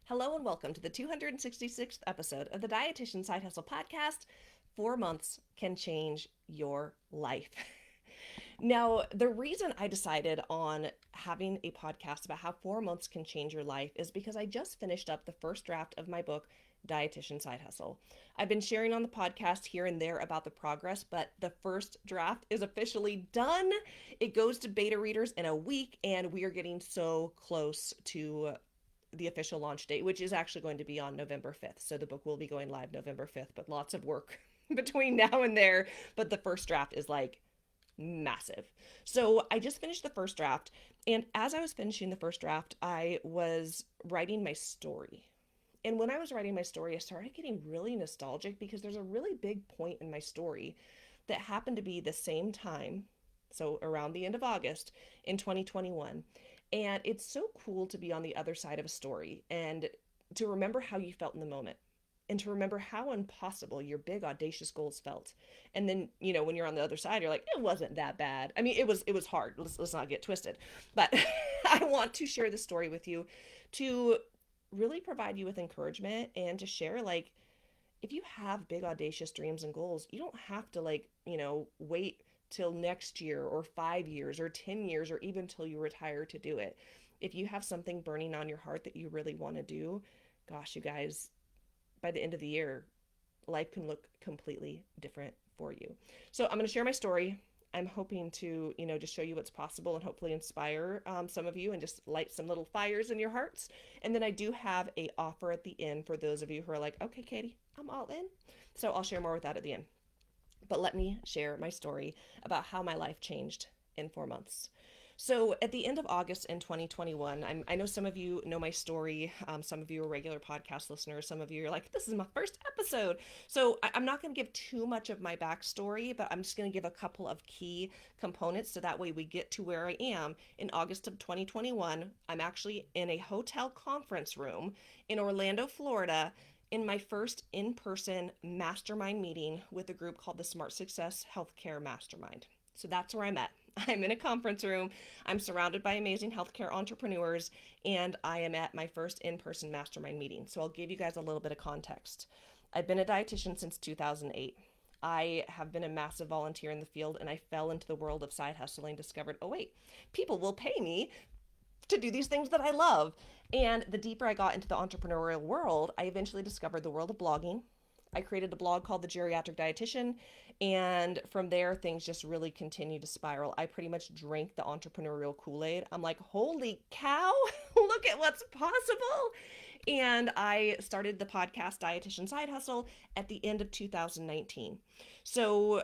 Hello and welcome to the 266th episode of the Dietitian Side Hustle podcast. 4 months can change your life. Now, the reason I decided on having a podcast about how 4 months can change your life is because I just finished up the first draft of my book, Dietitian Side Hustle. I've been sharing on the podcast here and there about the progress, but the first draft is officially done. It goes to beta readers in a week, and we are getting so close to the official launch date, which is actually going to be on November 5th. So the book will be going live November 5th, but lots of work between now and there. But the first draft is like massive. So I just finished the first draft. And as I was finishing the first draft, I was writing my story. And when I was writing my story, I started getting really nostalgic because there's a really big point in my story that happened to be the same time, so around the end of August in 2021. And it's so cool to be on the other side of a story and to remember how you felt in the moment and to remember how impossible your big audacious goals felt. And then, when you're on the other side, you're like, it wasn't that bad. I mean, it was hard. Let's not get twisted. But I want to share this story with you to really provide you with encouragement and to share, like, if you have big audacious dreams and goals, you don't have to, like, wait till next year or 5 years or 10 years or even till you retire to do it. If you have something burning on your heart that you really want to do, gosh, you guys, by the end of the year, life can look completely different for you. So I'm going to share my story. I'm hoping to, just show you what's possible and hopefully inspire some of you and just light some little fires in your hearts. And then I do have a offer at the end for those of you who are like, okay, Katie, I'm all in. So I'll share more with that at the end. But let me share my story about how my life changed in 4 months. So, at the end of August in 2021, I know some of you know my story. Some of you are regular podcast listeners. Some of you are like, this is my first episode. So, I'm not going to give too much of my backstory, but I'm just going to give a couple of key components so that way we get to where I am in August of 2021. I'm actually in a hotel conference room in Orlando, Florida, in my first in person mastermind meeting with a group called the Smart Success Healthcare Mastermind. So that's where I'm at. I'm in a conference room. I'm surrounded by amazing healthcare entrepreneurs, and I am at my first in person mastermind meeting. So I'll give you guys a little bit of context. I've been a dietitian since 2008. I have been a massive volunteer in the field, and I fell into the world of side hustling, discovered, oh, wait, people will pay me to do these things that I love. And the deeper I got into the entrepreneurial world, I eventually discovered the world of blogging. I created a blog called The Geriatric Dietitian, and from there, things just really continued to spiral. I pretty much drank the entrepreneurial Kool-Aid. I'm like, holy cow, look at what's possible. And I started the podcast Dietitian Side Hustle at the end of 2019. So,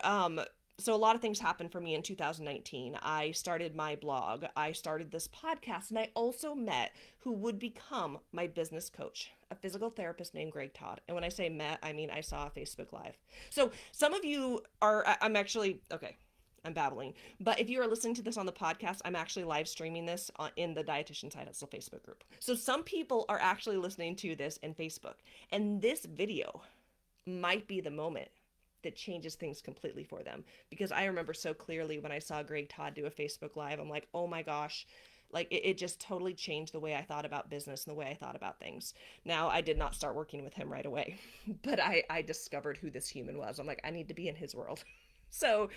so a lot of things happened for me in 2019. I started my blog, I started this podcast, and I also met who would become my business coach, a physical therapist named Greg Todd. And when I say met, I mean I saw a Facebook Live. So some of you are, I'm actually, okay, I'm babbling. But if you are listening to this on the podcast, I'm actually live streaming this in the Dietitian Side Hustle Facebook group. So some people are actually listening to this in Facebook. And this video might be the moment that changes things completely for them. Because I remember so clearly when I saw Greg Todd do a Facebook Live, I'm like, oh my gosh, like it just totally changed the way I thought about business and the way I thought about things. Now, I did not start working with him right away, but I discovered who this human was. I'm like, I need to be in his world. So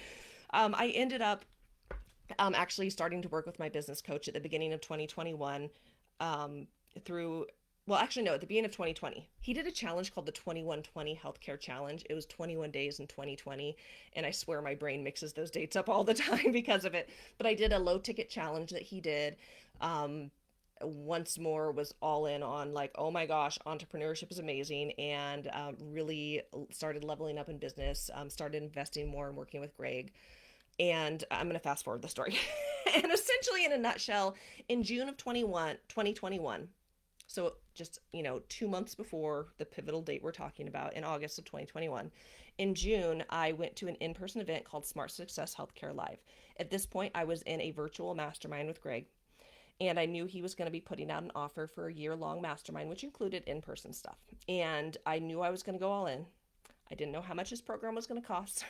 I ended up actually starting to work with my business coach at the beginning of 2021 through well, actually, no, at the beginning of 2020, he did a challenge called the 2120 Healthcare Challenge. It was 21 days in 2020. And I swear my brain mixes those dates up all the time because of it. But I did a low ticket challenge that he did. Once more was all in on like, oh my gosh, entrepreneurship is amazing, and really started leveling up in business, started investing more and working with Greg. And I'm going to fast forward the story. And essentially, in a nutshell, in June of 2021, so just, 2 months before the pivotal date we're talking about in August of 2021, in June, I went to an in-person event called Smart Success Healthcare Live. At this point, I was in a virtual mastermind with Greg, and I knew he was going to be putting out an offer for a year-long mastermind, which included in-person stuff. And I knew I was going to go all in. I didn't know how much his program was going to cost.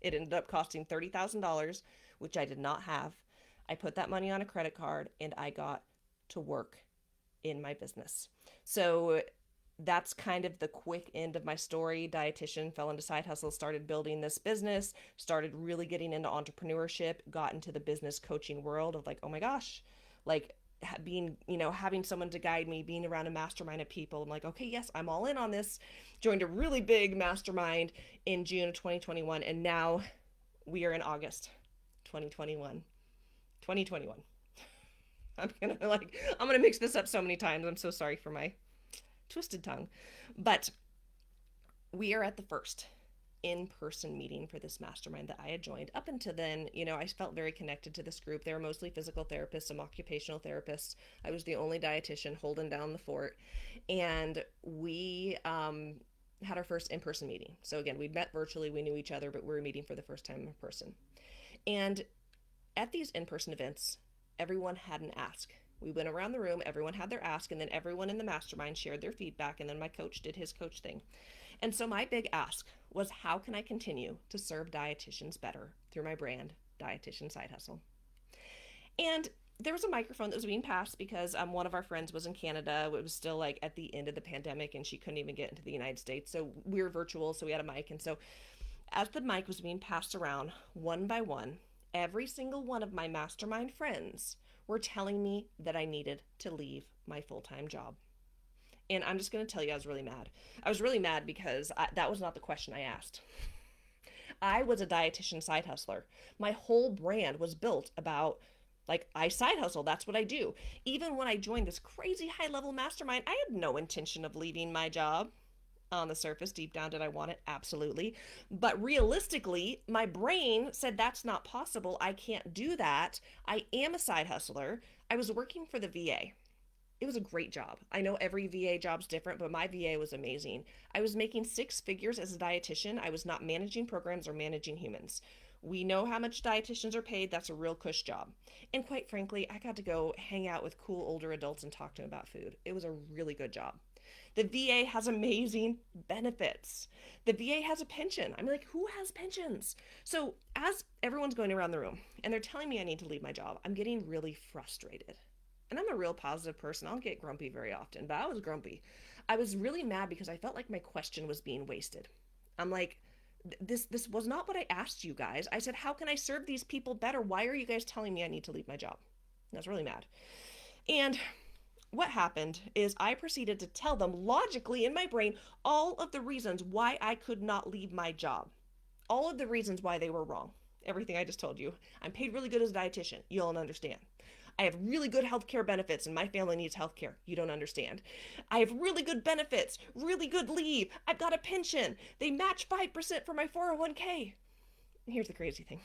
It ended up costing $30,000, which I did not have. I put that money on a credit card, and I got to work in my business. So that's kind of the quick end of my story. Dietitian, fell into side hustle, started building this business, started really getting into entrepreneurship, got into the business coaching world of like, oh my gosh, like being, having someone to guide me, being around a mastermind of people. I'm like, okay, yes, I'm all in on this. Joined a really big mastermind in June of 2021. And now we are in August 2021. 2021. I'm gonna mix this up so many times. I'm so sorry for my twisted tongue. But we are at the first in-person meeting for this mastermind that I had joined. Up until then, I felt very connected to this group. They were mostly physical therapists, some occupational therapists. I was the only dietitian holding down the fort. And we had our first in-person meeting. So again, we'd met virtually, we knew each other, but we were meeting for the first time in person. And at these in-person events, everyone had an ask. We went around the room, everyone had their ask, and then everyone in the mastermind shared their feedback, and then my coach did his coach thing. And so my big ask was, how can I continue to serve dietitians better through my brand, Dietitian Side Hustle? And there was a microphone that was being passed because one of our friends was in Canada. It was still like at the end of the pandemic, and she couldn't even get into the United States. So we were virtual, so we had a mic. And so as the mic was being passed around one by one, every single one of my mastermind friends were telling me that I needed to leave my full-time job. And I'm just going to tell you, I was really mad. I was really mad because that was not the question I asked. I was a dietitian side hustler. My whole brand was built about, like, I side hustle. That's what I do. Even when I joined this crazy high level mastermind, I had no intention of leaving my job. On the surface, deep down, did I want it? Absolutely. But realistically, my brain said that's not possible. I can't do that. I am a side hustler. I was working for the VA. It was a great job. I know every VA job's different, but my VA was amazing. I was making six figures as a dietitian. I was not managing programs or managing humans. We know how much dietitians are paid. That's a real cush job. And quite frankly, I got to go hang out with cool older adults and talk to them about food. It was a really good job. The VA has amazing benefits. The VA has a pension. I'm like, who has pensions? So, as everyone's going around the room and they're telling me I need to leave my job, I'm getting really frustrated. And I'm a real positive person. I'll get grumpy very often, but I was grumpy. I was really mad because I felt like my question was being wasted. I'm like, this was not what I asked you guys. I said, how can I serve these people better? Why are you guys telling me I need to leave my job? I was really mad. And what happened is I proceeded to tell them logically in my brain all of the reasons why I could not leave my job. All of the reasons why they were wrong. Everything I just told you. I'm paid really good as a dietitian. You don't understand. I have really good healthcare benefits and my family needs healthcare. You don't understand. I have really good benefits, really good leave. I've got a pension. They match 5% for my 401k. Here's the crazy thing.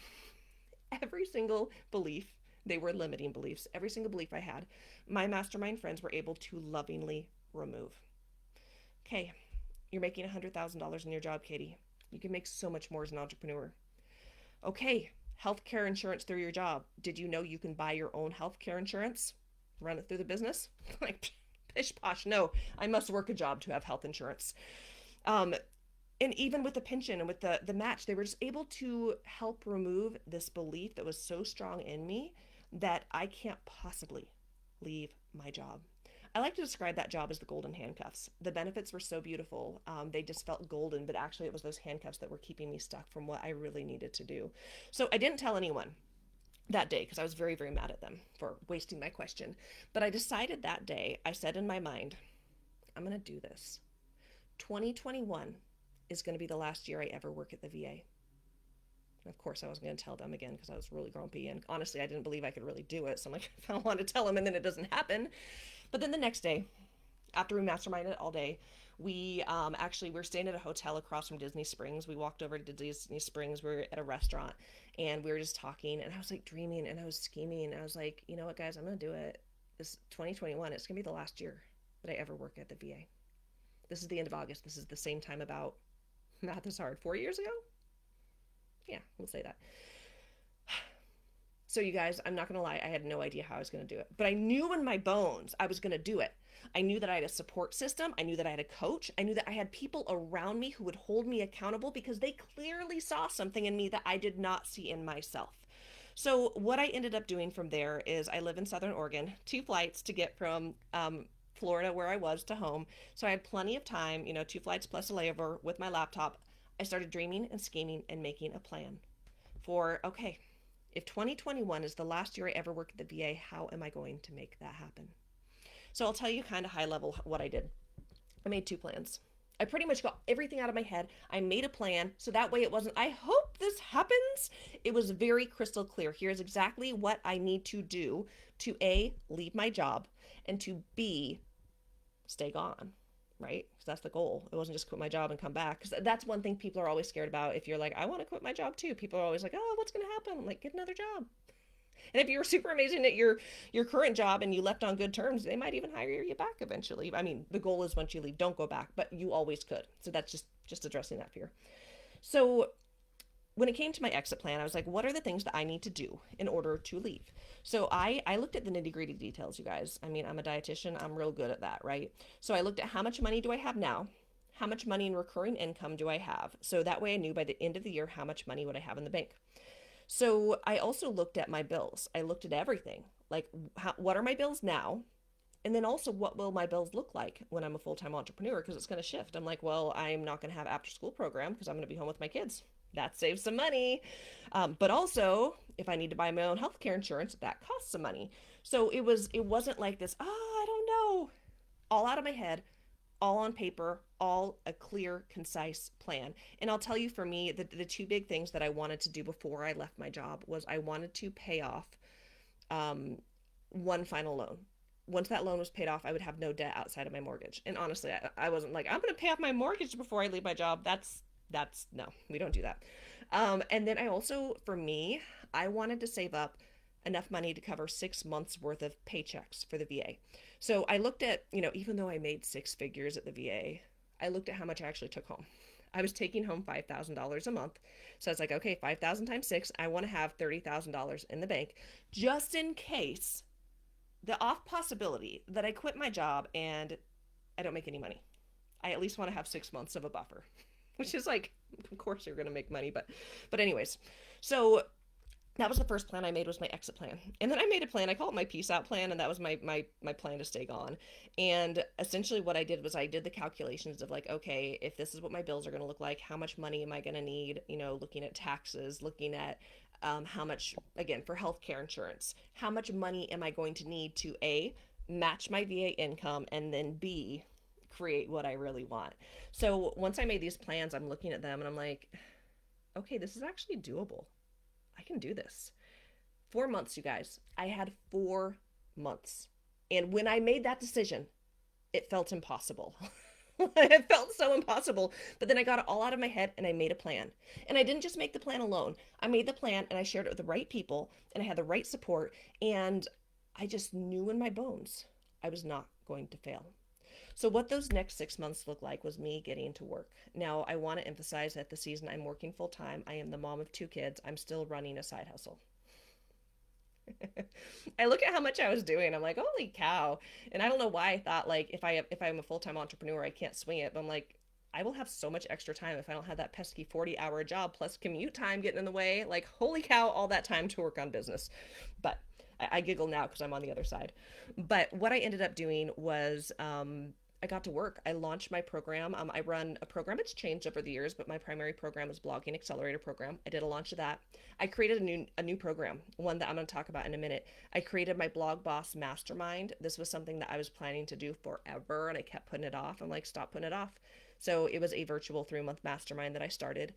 Every single belief, they were limiting beliefs. Every single belief I had, my mastermind friends were able to lovingly remove. Okay, you're making $100,000 in your job, Katie. You can make so much more as an entrepreneur. Okay, healthcare insurance through your job. Did you know you can buy your own healthcare insurance? Run it through the business? Like, pish posh. No, I must work a job to have health insurance. Um, and even with the pension and with the match, they were just able to help remove this belief that was so strong in me that I can't possibly leave my job. I like to describe that job as the golden handcuffs. The benefits were so beautiful. They just felt golden, but actually it was those handcuffs that were keeping me stuck from what I really needed to do. So I didn't tell anyone that day because I was very, very mad at them for wasting my question. But I decided that day, I said in my mind, I'm going to do this. 2021 is going to be the last year I ever work at the VA. And of course, I wasn't going to tell them again because I was really grumpy. And honestly, I didn't believe I could really do it. So I'm like, I don't want to tell them and then it doesn't happen. But then the next day, after we masterminded all day, we we're staying at a hotel across from Disney Springs. We walked over to Disney Springs. We were at a restaurant and we were just talking. And I was like dreaming and I was scheming. And I was like, you know what, guys, I'm going to do it. This 2021, it's going to be the last year that I ever work at the VA. This is the end of August. This is the same time about, math is hard, 4 years ago? Yeah, we'll say that. So you guys, I'm not going to lie, I had no idea how I was going to do it. But I knew in my bones I was going to do it. I knew that I had a support system. I knew that I had a coach. I knew that I had people around me who would hold me accountable because they clearly saw something in me that I did not see in myself. So what I ended up doing from there is I live in Southern Oregon, 2 flights to get from Florida where I was to home. So I had plenty of time, 2 flights plus a layover with my laptop. I started dreaming and scheming and making a plan for, okay, if 2021 is the last year I ever worked at the VA, how am I going to make that happen? So I'll tell you kind of high level what I did. I made 2 plans. I pretty much got everything out of my head. I made a plan so that way it wasn't, I hope this happens. It was very crystal clear. Here's exactly what I need to do to A, leave my job, and to B, stay gone, right? Because that's the goal. It wasn't just quit my job and come back. Because that's one thing people are always scared about. If you're like, I want to quit my job too, people are always like, oh, what's going to happen? I'm like, get another job. And if you're super amazing at your current job and you left on good terms, they might even hire you back eventually. I mean, the goal is once you leave, don't go back, but you always could. So that's just addressing that fear. So when it came to my exit plan, I was like, what are the things that I need to do in order to leave? So I looked at the nitty gritty details, you guys. I mean, I'm a dietitian, I'm real good at that, right? So I looked at how much money do I have now? How much money in recurring income do I have? So that way I knew by the end of the year how much money would I have in the bank. So I also looked at my bills. I looked at everything. Like, what are my bills now? And then also, what will my bills look like when I'm a full time entrepreneur? Because it's going to shift. I'm like, well, I'm not going to have after school program because I'm going to be home with my kids. That saves some money. But also, if I need to buy my own healthcare insurance, that costs some money. So it wasn't like this, I don't know, all out of my head, all on paper, all a clear, concise plan. And I'll tell you, for me, the two big things that I wanted to do before I left my job was I wanted to pay off um, one final loan. Once that loan was paid off, I would have no debt outside of my mortgage. And honestly, I wasn't like, I'm going to pay off my mortgage before I leave my job. That's no, we don't do that. And then I also, for me, I wanted to save up enough money to cover 6 months worth of paychecks for the VA. So I looked at, even though I made 6 figures at the VA, I looked at how much I actually took home. I was taking home $5,000 a month. So I was like, okay, 5,000 times 6, I want to have $30,000 in the bank just in case the off possibility that I quit my job and I don't make any money. I at least want to have 6 months of a buffer, which is like, of course you're going to make money, but anyways. So that was the first plan I made, was my exit plan. And then I made a plan, I call it my peace out plan, and that was my plan to stay gone. And essentially what I did was I did the calculations of like, okay, if this is what my bills are going to look like, how much money am I going to need, looking at taxes, looking at how much, again, for healthcare insurance, how much money am I going to need to A, match my VA income, and then B, create what I really want. So once I made these plans, I'm looking at them and I'm like, okay, this is actually doable. I can do this. 4 months, you guys. I had 4 months. And when I made that decision, it felt impossible. It felt so impossible. But then I got it all out of my head and I made a plan. And I didn't just make the plan alone. I made the plan and I shared it with the right people and I had the right support. And I just knew in my bones I was not going to fail. So what those next 6 months looked like was me getting to work. Now, I want to emphasize that the season I'm working full time. I am the mom of 2 kids. I'm still running a side hustle. I look at how much I was doing. I'm like, holy cow. And I don't know why I thought like if I'm a full-time entrepreneur, I can't swing it. But I'm like, I will have so much extra time if I don't have that pesky 40-hour job plus commute time getting in the way. Like, holy cow, all that time to work on business. But I giggle now because I'm on the other side. But what I ended up doing was I got to work. I launched my program. I run a program. It's changed over the years, but my primary program is Blogging Accelerator Program. I did a launch of that. I created a new program, one that I'm going to talk about in a minute. I created my Blog Boss Mastermind. This was something that I was planning to do forever, and I kept putting it off. I'm like, stop putting it off. So it was a virtual 3-month mastermind that I started,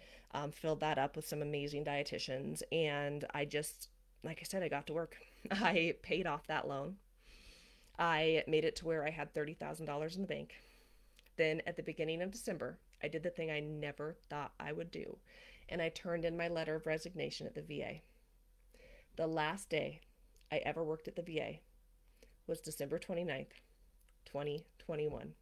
filled that up with some amazing dietitians, and I just, like I said, I got to work. I paid off that loan. I made it to where I had $30,000 in the bank. Then at the beginning of December, I did the thing I never thought I would do, and I turned in my letter of resignation at the VA. The last day I ever worked at the VA was December 29th, 2021.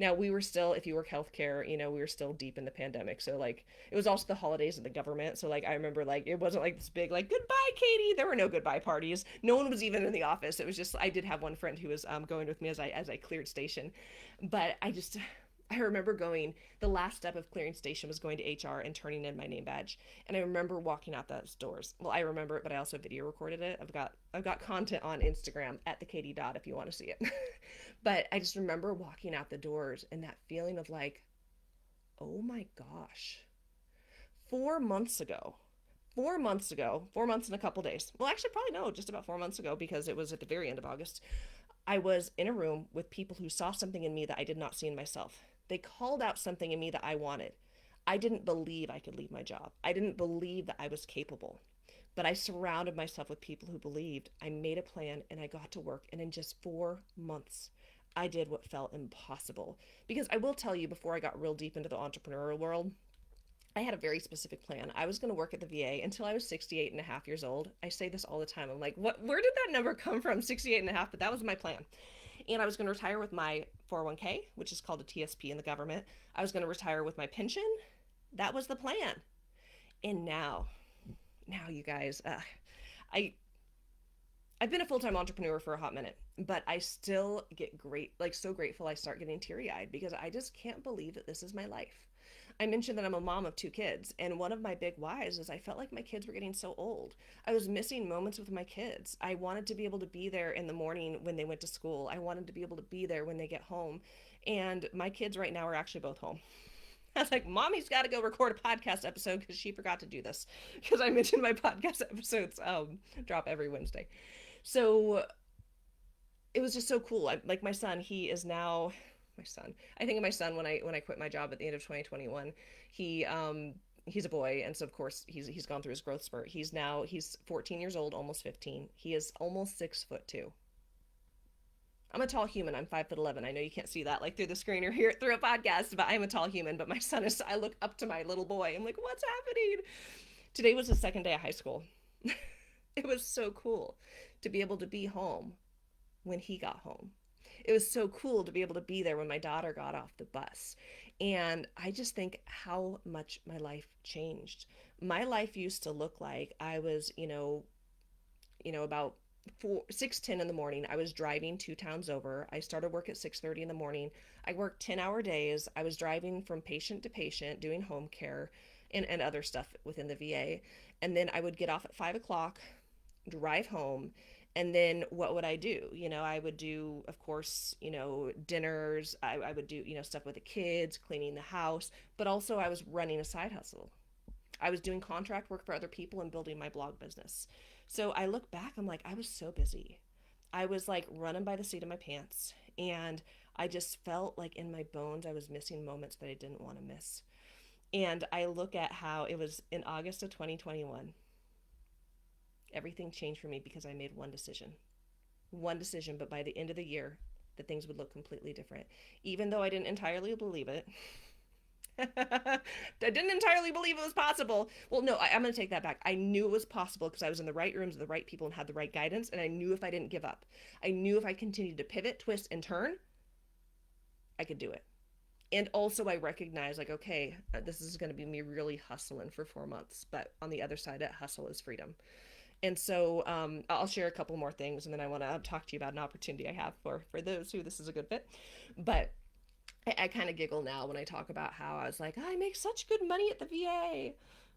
Now, we were still, if you work healthcare, we were still deep in the pandemic. So, like, it was also the holidays of the government. So, like, I remember, like, it wasn't like this big, like, goodbye, Katie. There were no goodbye parties. No one was even in the office. It was just, I did have one friend who was going with me as I cleared station. But I remember going, the last step of clearing station was going to HR and turning in my name badge. And I remember walking out those doors. Well, I remember it, but I also video recorded it. I've got content on Instagram at the Katie Dot if you want to see it. But I just remember walking out the doors and that feeling of like, oh my gosh, 4 months ago, 4 months ago, 4 months and a couple days. Well, actually, probably no, just about 4 months ago because it was at the very end of August. I was in a room with people who saw something in me that I did not see in myself. They called out something in me that I wanted. I didn't believe I could leave my job. I didn't believe that I was capable. But I surrounded myself with people who believed. I made a plan and I got to work. And in just 4 months, I did what felt impossible. Because I will tell you, before I got real deep into the entrepreneurial world, I had a very specific plan. I was going to work at the VA until I was 68 and a half years old. I say this all the time. I'm like, what, where did that number come from? 68 and a half, but that was my plan. And I was going to retire with my 401k, which is called a TSP in the government. I was going to retire with my pension. That was the plan. And now you guys, I I've been a full-time entrepreneur for a hot minute, but I still get great, like so grateful I start getting teary-eyed because I just can't believe that this is my life. I mentioned that I'm a mom of two kids, and one of my big whys is I felt like my kids were getting so old. I was missing moments with my kids. I wanted to be able to be there in the morning when they went to school. I wanted to be able to be there when they get home. And my kids right now are actually both home. I was like, Mommy's got to go record a podcast episode because she forgot to do this. Because I mentioned my podcast episodes drop every Wednesday. So it was just so cool. Like my son, he is now my son. I think of my son when I quit my job at the end of 2021. He's a boy, and so of course he's gone through his growth spurt. He's 14 years old, almost 15. He is almost 6 foot two. I'm a tall human. I'm 5'11". I know you can't see that like through the screen or hear it through a podcast, but I'm a tall human. But my son is. I look up to my little boy. I'm like, what's happening? Today was the second day of high school. It was so cool to be able to be home when he got home. It was so cool to be able to be there when my daughter got off the bus. And I just think how much my life changed. My life used to look like I was, about 6:10 in the morning. I was driving 2 towns over. I started work at 6:30 in the morning. I worked 10-hour days. I was driving from patient to patient, doing home care and other stuff within the VA. And then I would get off at 5 o'clock, drive home, and then what would I do? I would do, of course, dinners. I would do, stuff with the kids, cleaning the house, but also I was running a side hustle. I was doing contract work for other people and building my blog business. So I look back, I'm like, I was so busy. I was like running by the seat of my pants. And I just felt like in my bones, I was missing moments that I didn't want to miss. And I look at how it was in August of 2021. Everything changed for me because I made one decision. One decision, but by the end of the year, that things would look completely different. Even though I didn't entirely believe it. I didn't entirely believe it was possible. Well, no, I'm going to take that back. I knew it was possible because I was in the right rooms with the right people and had the right guidance. And I knew if I didn't give up, I knew if I continued to pivot, twist, and turn, I could do it. And also, I recognized, like, okay, this is going to be me really hustling for 4 months. But on the other side of that hustle is freedom. And so I'll share a couple more things, and then I want to talk to you about an opportunity I have for those who this is a good fit. But I kind of giggle now when I talk about how I was like, I make such good money at the VA.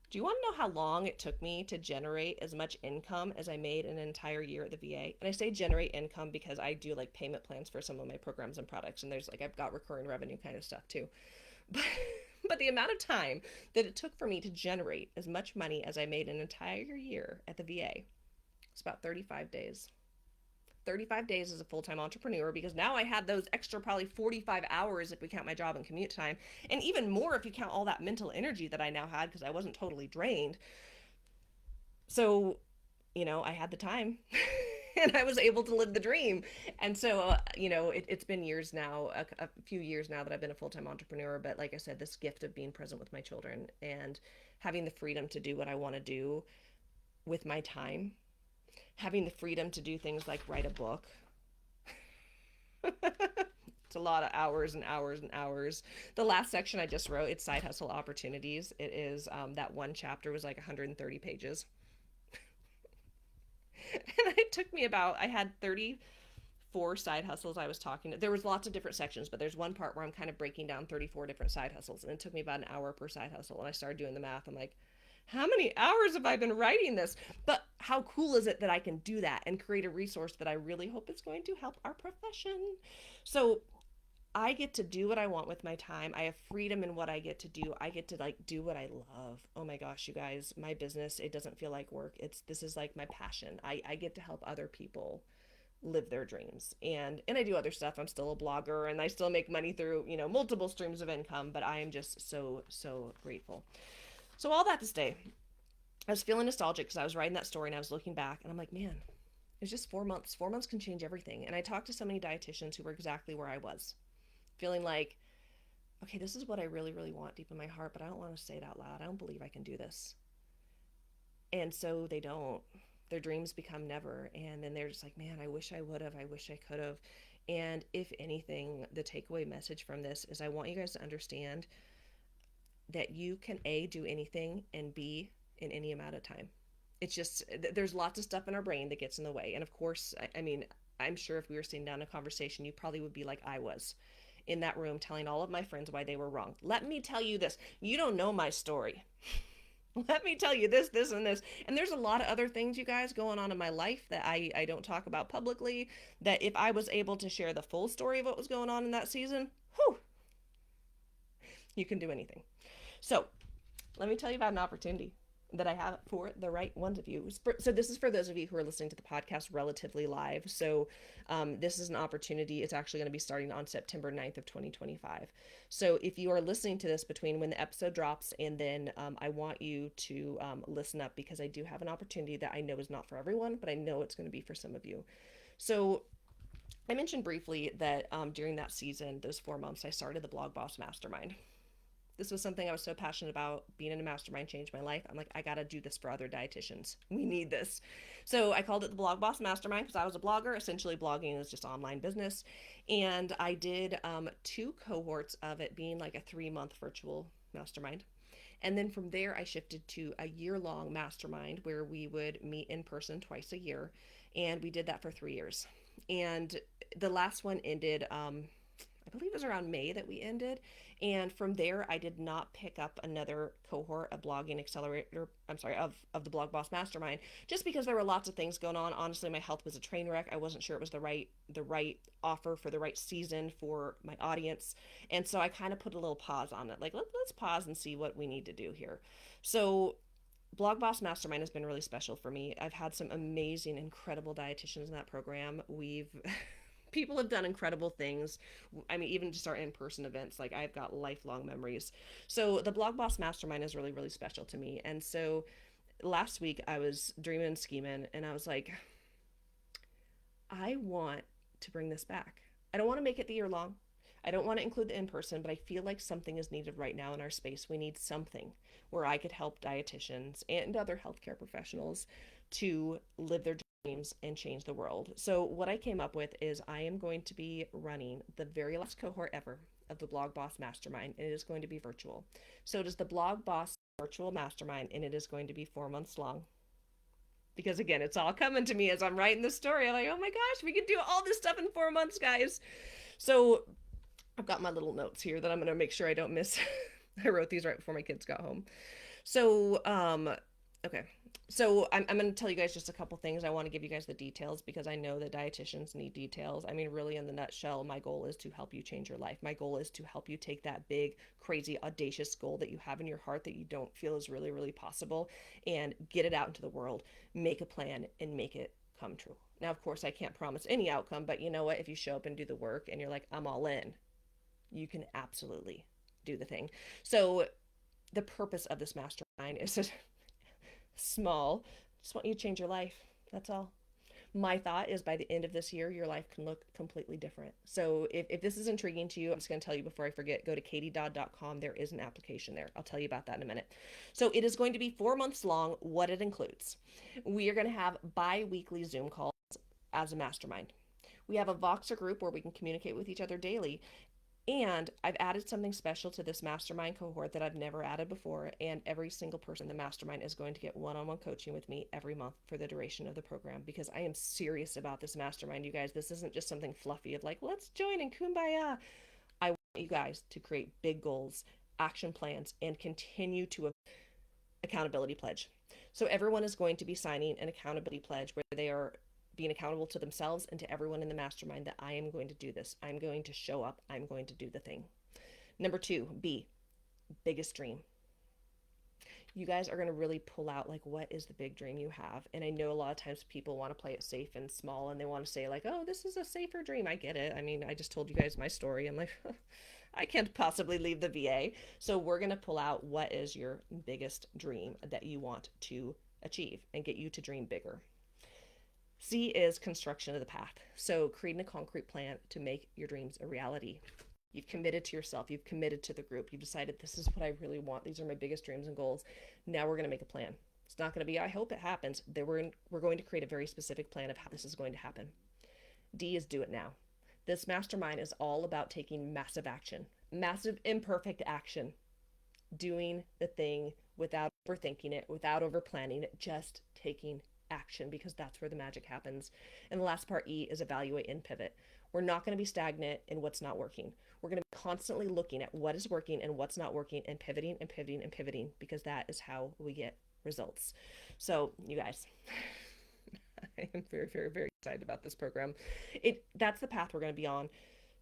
Do you want to know how long it took me to generate as much income as I made in an entire year at the VA? And I say generate income because I do like payment plans for some of my programs and products, and there's like I've got recurring revenue kind of stuff too. But but the amount of time that it took for me to generate as much money as I made an entire year at the VA was about 35 days. 35 days as a full-time entrepreneur because now I had those extra probably 45 hours if we count my job and commute time, and even more if you count all that mental energy that I now had because I wasn't totally drained. So, I had the time and I was able to live the dream. And so, it's been years now, a few years now that I've been a full-time entrepreneur. But like I said, this gift of being present with my children and having the freedom to do what I want to do with my time, having the freedom to do things like write a book. It's a lot of hours and hours and hours. The last section I just wrote, it's side hustle opportunities. It is that one chapter was like 130 pages. And it took me I had 34 side hustles I was talking to. There was lots of different sections, but there's one part where I'm kind of breaking down 34 different side hustles. And it took me about an hour per side hustle. And I started doing the math. I'm like, how many hours have I been writing this? But how cool is it that I can do that and create a resource that I really hope is going to help our profession? So I get to do what I want with my time. I have freedom in what I get to do. I get to like do what I love. Oh my gosh, you guys, my business, it doesn't feel like work. This is like my passion. I get to help other people live their dreams. And I do other stuff. I'm still a blogger and I still make money through, multiple streams of income, but I am just so grateful. So all that to say, I was feeling nostalgic because I was writing that story and I was looking back and I'm like, man, it's just 4 months. 4 months can change everything. And I talked to so many dietitians who were exactly where I was, feeling like, okay, this is what I really want deep in my heart, but I don't want to say it out loud. I don't believe I can do this. And so they don't. Their dreams become never. And then they're just like, man, I wish I would have. I wish I could have. And if anything, the takeaway message from this is I want you guys to understand that you can A, do anything, and B, in any amount of time. It's just, there's lots of stuff in our brain that gets in the way. And of course, I mean, I'm sure if we were sitting down in a conversation, you probably would be like I was in that room telling all of my friends why they were wrong. Let me tell you this. You don't know my story. Let me tell you this, and this. And there's a lot of other things, you guys, going on in my life that I don't talk about publicly. That if I was able to share the full story of what was going on in that season, whew, you can do anything. So let me tell you about an opportunity that I have for the right ones of you. So this is for those of you who are listening to the podcast relatively live. So this is an opportunity. It's actually going to be starting on September 9th of 2025. So if you are listening to this between when the episode drops and then I want you to listen up because I do have an opportunity that I know is not for everyone, but I know it's going to be for some of you. So I mentioned briefly that during that season, those 4 months, I started the Blog Boss Mastermind. This was something I was so passionate about. Being in a mastermind changed my life. I'm like, I gotta do this for other dietitians. We need this. So I called it the Blog Boss Mastermind because I was a blogger. Essentially, blogging is just online business. And I did 2 cohorts of it being like a 3-month virtual mastermind. And then from there, I shifted to a year-long mastermind where we would meet in person twice a year. And we did that for 3 years. And the last one ended I believe it was around May that we ended. And from there, I did not pick up another cohort of blogging accelerator. I'm sorry, of the Blog Boss Mastermind, just because there were lots of things going on. Honestly, my health was a train wreck. I wasn't sure it was the right offer for the right season for my audience, and so I kind of put a little pause on it. Like let's pause and see what we need to do here. So Blog Boss Mastermind has been really special for me. I've had some amazing, incredible dietitians in that program. We've people have done incredible things. I mean, even just our in-person events, like I've got lifelong memories. So the Blog Boss Mastermind is really special to me. And so last week I was dreaming and scheming and I was like, I want to bring this back. I don't want to make it the year long. I don't want to include the in person, but I feel like something is needed right now in our space. We need something where I could help dietitians and other healthcare professionals to live their dreams and change the world. So, what I came up with is I am going to be running the very last cohort ever of the Blog Boss Mastermind, and it is going to be virtual. So, it is the Blog Boss Virtual Mastermind, and it is going to be 4 months long because again it's all coming to me as I'm writing this story. I'm like, oh my gosh, we can do all this stuff in 4 months, guys. So I've got my little notes here that I'm going to make sure I don't miss. I wrote these right before my kids got home. So okay, so I'm going to tell you guys just a couple things. I want to give you guys the details because I know that dietitians need details. I mean, really, in the nutshell, my goal is to help you change your life. My goal is to help you take that big, crazy, audacious goal that you have in your heart that you don't feel is really possible and get it out into the world, make a plan, and make it come true. Now, of course, I can't promise any outcome, but you know what? If you show up and do the work and you're like, I'm all in, you can absolutely do the thing. So, the purpose of this mastermind is to small. Just want you to change your life. That's all. My thought is by the end of this year, your life can look completely different. So if this is intriguing to you, I'm just going to tell you before I forget, go to katiedodd.com. There is an application there. I'll tell you about that in a minute. So it is going to be 4 months long, what it includes. We are going to have bi-weekly Zoom calls as a mastermind. We have a Voxer group where we can communicate with each other daily. And I've added something special to this mastermind cohort that I've never added before. And every single person in the mastermind is going to get one-on-one coaching with me every month for the duration of the program because I am serious about this mastermind, you guys. This isn't just something fluffy of like, let's join and kumbaya. I want you guys to create big goals, action plans, and continue to accountability pledge. So everyone is going to be signing an accountability pledge where they are being accountable to themselves and to everyone in the mastermind that I am going to do this. I'm going to show up. I'm going to do the thing. Number two, B, biggest dream. You guys are going to really pull out like what is the big dream you have. And I know a lot of times people want to play it safe and small and they want to say like, oh, this is a safer dream. I get it. I mean, I just told you guys my story. I'm like, I can't possibly leave the VA. So we're going to pull out what is your biggest dream that you want to achieve and get you to dream bigger. C is construction of the path. So creating a concrete plan to make your dreams a reality. You've committed to yourself. You've committed to the group. You've decided this is what I really want. These are my biggest dreams and goals. Now we're going to make a plan. It's not going to be, I hope it happens. We're going to create a very specific plan of how this is going to happen. D is do it now. This mastermind is all about taking massive action, massive imperfect action, doing the thing without overthinking it, without overplanning it, just taking action because that's where the magic happens. And the last part, E, is evaluate and pivot. We're not going to be stagnant in what's not working. We're going to be constantly looking at what is working and what's not working and pivoting and pivoting and pivoting because that is how we get results. So, you guys, I am very, very, very excited about this program. That's the path we're going to be on.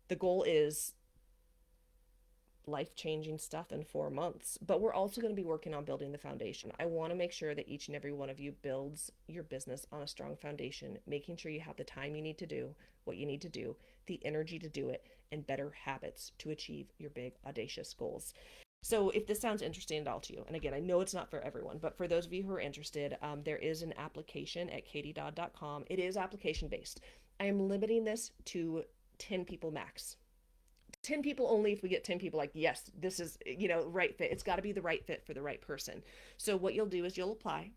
The goal is life-changing stuff in 4 months, but we're also going to be working on building the foundation. I want to make sure that each and every one of you builds your business on a strong foundation, making sure you have the time you need to do what you need to do, the energy to do it, and better habits to achieve your big audacious goals. So if this sounds interesting at all to you, and again, I know it's not for everyone, but for those of you who are interested, there is an application at katiedodd.com. It is application based. I am limiting this to 10 people max. 10 people only. If we get 10 people like, yes, this is, right fit. It's got to be the right fit for the right person. So what you'll do is you'll apply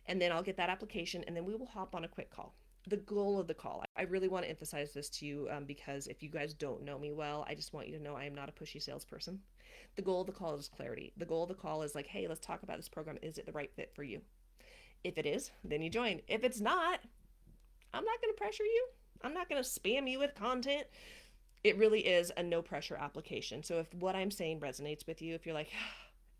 and then I'll get that application and then we will hop on a quick call. The goal of the call, I really want to emphasize this to you because if you guys don't know me well, I just want you to know I am not a pushy salesperson. The goal of the call is clarity. The goal of the call is like, hey, let's talk about this program. Is it the right fit for you? If it is, then you join. If it's not, I'm not going to pressure you. I'm not going to spam you with content. It really is a no pressure application. So if what I'm saying resonates with you, if you're like,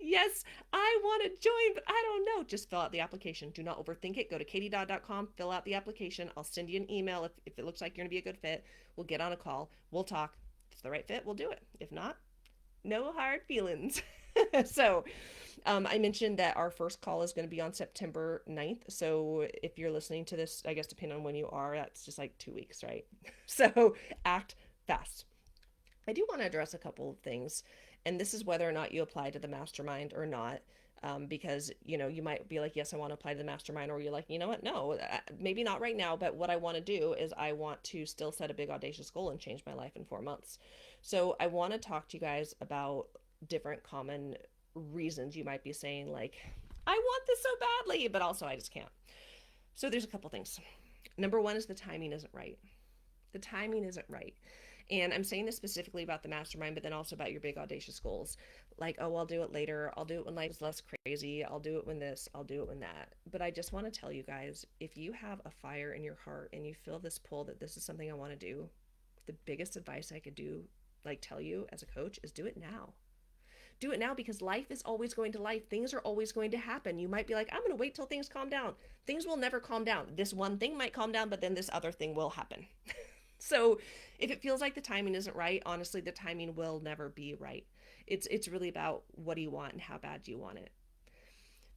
yes, I want to join, but I don't know, just fill out the application. Do not overthink it. Go to katiedodd.com, fill out the application. I'll send you an email if it looks like you're going to be a good fit. We'll get on a call. We'll talk. If it's the right fit, we'll do it. If not, no hard feelings. So I mentioned that our first call is going to be on September 9th. So if you're listening to this, I guess depending on when you are, that's just like 2 weeks, right? So act fast. I do want to address a couple of things, and this is whether or not you apply to the mastermind or not. Because you might be like, yes, I want to apply to the mastermind, or you're like, you know what, no, maybe not right now, but what I want to do is I want to still set a big audacious goal and change my life in 4 months. So I want to talk to you guys about different common reasons you might be saying like, I want this so badly, but also I just can't. So there's a couple things. Number one is the timing isn't right. The timing isn't right. And I'm saying this specifically about the mastermind, but then also about your big audacious goals. Like, oh, I'll do it later. I'll do it when life is less crazy. I'll do it when this. I'll do it when that. But I just want to tell you guys, if you have a fire in your heart and you feel this pull that this is something I want to do, the biggest advice I could do, like tell you as a coach, is do it now. Do it now because life is always going to life. Things are always going to happen. You might be like, I'm going to wait till things calm down. Things will never calm down. This one thing might calm down, but then this other thing will happen. So if it feels like the timing isn't right, honestly, the timing will never be right. It's really about what do you want and how bad do you want it.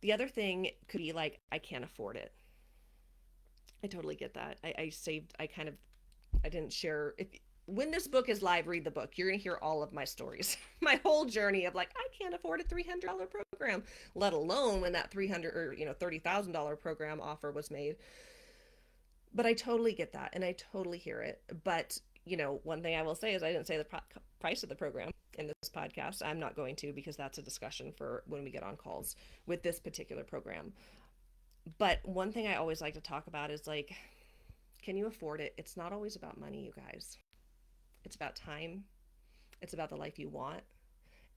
The other thing could be like, I can't afford it. I totally get that. I didn't share. When this book is live, read the book. You're going to hear all of my stories, my whole journey of like, I can't afford a $300 program, let alone when that $300 or $30,000 program offer was made. But I totally get that and I totally hear it. But, one thing I will say is I didn't say the price of the program in this podcast. I'm not going to because that's a discussion for when we get on calls with this particular program. But one thing I always like to talk about is like, can you afford it? It's not always about money, you guys. It's about time. It's about the life you want.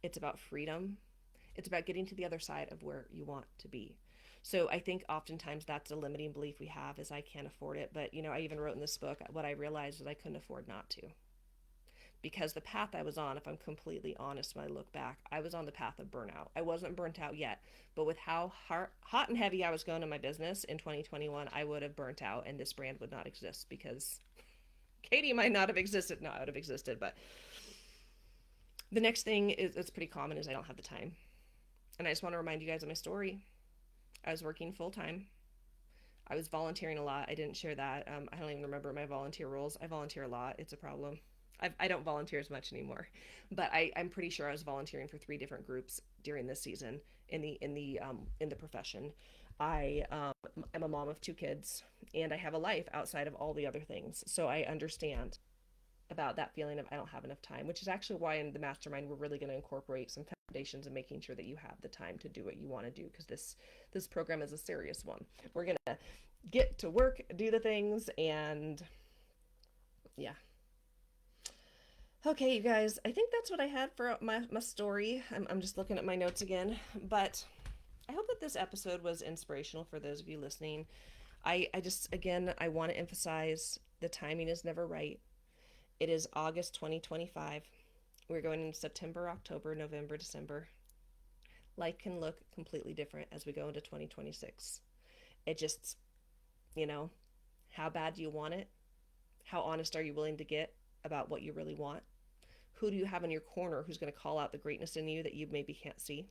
It's about freedom. It's about getting to the other side of where you want to be. So I think oftentimes that's a limiting belief we have is I can't afford it. But, I even wrote in this book, what I realized is I couldn't afford not to. because the path I was on, if I'm completely honest, when I look back, I was on the path of burnout. I wasn't burnt out yet, but with how hot and heavy I was going in my business in 2021, I would have burnt out and this brand would not exist because Katie might not have existed, not would have existed. But the next thing is it's pretty common is I don't have the time. And I just want to remind you guys of my story. I was working full time. I was volunteering a lot. I didn't share that. I don't even remember my volunteer roles. I volunteer a lot. It's a problem. I don't volunteer as much anymore, but I'm pretty sure I was volunteering for 3 different groups during this season in the profession. I'm a mom of 2 kids, and I have a life outside of all the other things. So I understand about that feeling of I don't have enough time, which is actually why in the mastermind we're really going to incorporate some foundations and making sure that you have the time to do what you want to do because this program is a serious one. We're going to get to work, do the things, and yeah. Okay, you guys, I think that's what I had for my story. I'm just looking at my notes again, but I hope that this episode was inspirational for those of you listening. I just, again, I want to emphasize the timing is never right. It is August 2025. We're going into September, October, November, December. Life can look completely different as we go into 2026. It just, you know, how bad do you want it? How honest are you willing to get about what you really want? Who do you have in your corner who's going to call out the greatness in you that you maybe can't see?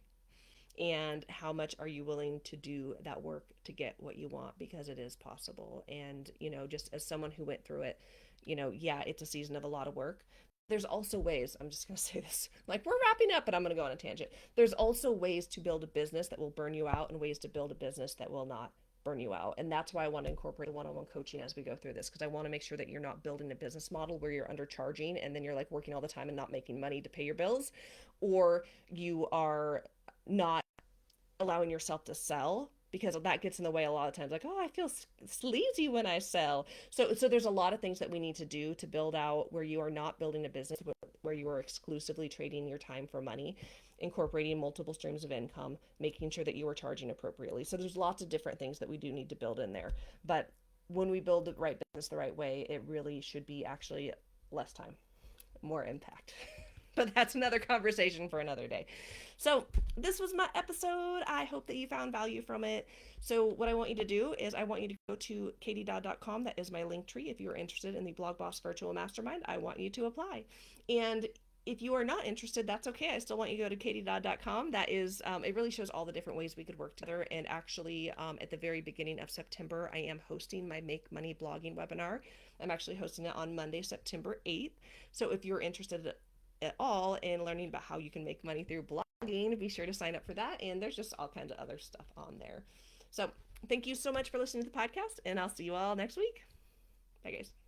And how much are you willing to do that work to get what you want, because it is possible. And just as someone who went through it, yeah, it's a season of a lot of work. There's also ways, I'm just going to say this, like we're wrapping up, but I'm going to go on a tangent. There's also ways to build a business that will burn you out and ways to build a business that will not burn you out. And that's why I want to incorporate one-on-one coaching as we go through this, because I want to make sure that you're not building a business model where you're undercharging and then you're like working all the time and not making money to pay your bills, or you are not allowing yourself to sell, because that gets in the way a lot of times, like, oh, I feel sleazy when I sell. So there's a lot of things that we need to do to build out where you are not building a business where you are exclusively trading your time for money, incorporating multiple streams of income, making sure that you are charging appropriately. So there's lots of different things that we do need to build in there. But when we build the right business the right way, it really should be actually less time, more impact. But that's another conversation for another day. So this was my episode. I hope that you found value from it. So what I want you to do is I want you to go to katiedodd.com. That is my link tree. If you are interested in the Blog Boss Virtual Mastermind, I want you to apply. And if you are not interested, that's okay. I still want you to go to katiedodd.com. That is, it really shows all the different ways we could work together. And actually, at the very beginning of September, I am hosting my Make Money Blogging webinar. I'm actually hosting it on Monday, September 8th. So if you're interested at all in learning about how you can make money through blogging, be sure to sign up for that. And there's just all kinds of other stuff on there. So thank you so much for listening to the podcast, and I'll see you all next week. Bye, guys.